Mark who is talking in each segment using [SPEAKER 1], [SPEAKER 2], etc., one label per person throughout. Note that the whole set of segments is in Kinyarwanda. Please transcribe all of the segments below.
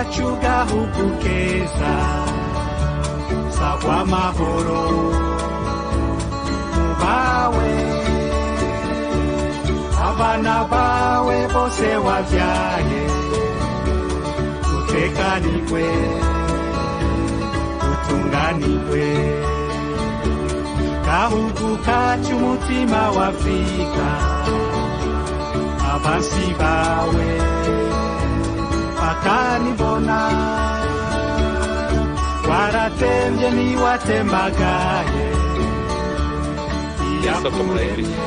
[SPEAKER 1] kacu gahugu keza sagwa amahoro mubawe abana bawe bose wavyaye utekanirwe utunganirwe gahugu kacu umutima wa Afrika abansi bawe bakanibona waratemvye niwatembagaye
[SPEAKER 2] isoko murayifise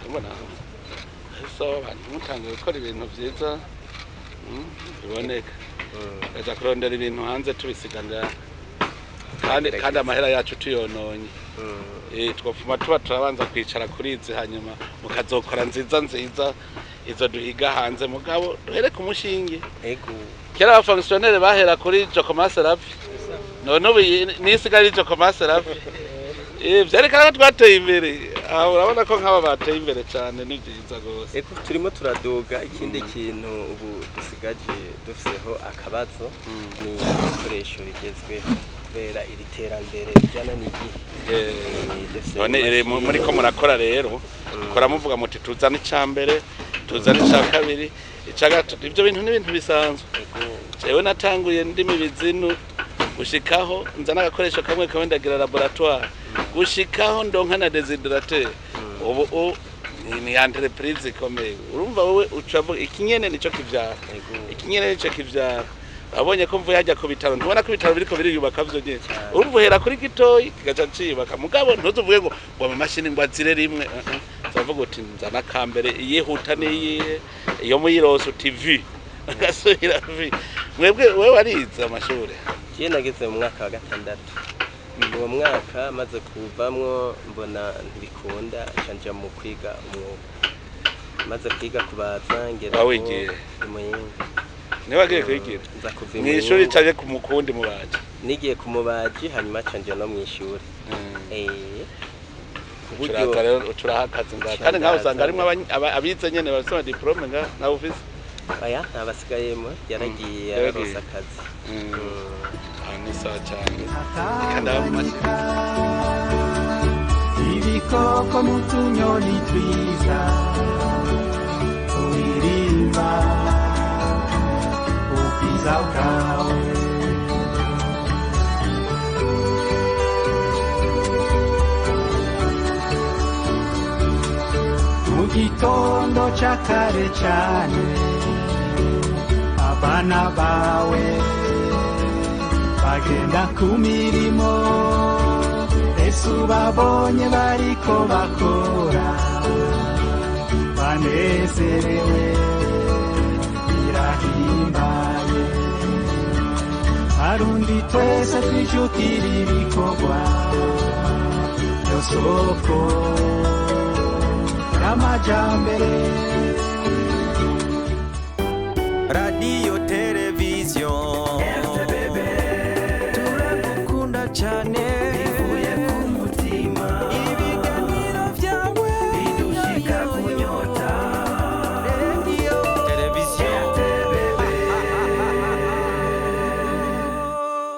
[SPEAKER 2] mbona so abantu mutangiye gukora ibintu vyiza biboneka aza kurondera ibintu hanze tubisiganira kandi amahera yacu tuyononye twofuma tuba turabanza kwicara kuri izi hanyuma mukazokora nziza izo duhiga hanze mugabo duhere ku mushinge kera aba fonctionnaire bahera kuri Jokoma Serafi none ubu nisigari Jokoma Serafi vyerekana ko twateye imbere urabona ko nk'aba bateye imbere cyane ni byiza gose
[SPEAKER 3] turimo turaduga ikindi kintu ubu dusigaje dufseho akabazo ni ibikoresho bigezweho kubera iri terambere bijyana n'igihe
[SPEAKER 2] none muri ko murakora rero kora muvuga muti tuzana icambere tuzana ica kabiri ica gatatu ibyo bintu n'ibintu bisanzwe jewe natanguye ndimi bizinu gushikaho nzana agakoresho kamwe ndagira laboratoire gushikaho ndonka na desidrateur ubu ni entreprise ikomeye urumva wowe ucavuga ikinyene nico kivyara abonye ko mvuye hajya ku bitaro ntubona ko ibitaro biriko biriyubaka vyo nyene uruvuhera kuri gitoyi kigaca cibaka mugabo ntuzuvuge ngo mu mashini ngo azire rimwe zavuga uti nzana kambere yihuta niyihe iyo muyirose TV agasubira vi mwebwe wewe wariza amashuri
[SPEAKER 3] je nageze mu mwaka wa 6 uwo mwaka maze kuvamwo mbona ntibikunda canje mu kwiga umwuga maze kwiga kubaza ngera
[SPEAKER 2] wawigiye niba agiye kwigira mwishuri caje ku mukundi mubaji
[SPEAKER 3] nigiye ku mubaji hanyuma canje no mwishuri
[SPEAKER 2] uburyo rero turahakaze ngaha kandi ngaho usanga harimo abize nyene basoma diplome ngaho office
[SPEAKER 3] aya nabasigayemo yaragiye yarosa akazi
[SPEAKER 2] ni sawa cyane kandi
[SPEAKER 1] ibikoko n'utunyoni twiza turirimba ubwiza bwawe mu gitondo ca kare cane abana bawe bagenda ku mirimo ese ubabonye bariko bakora banezerewe birahimbaye harundi twese twijukira ibikorwa byo soko y'amajambere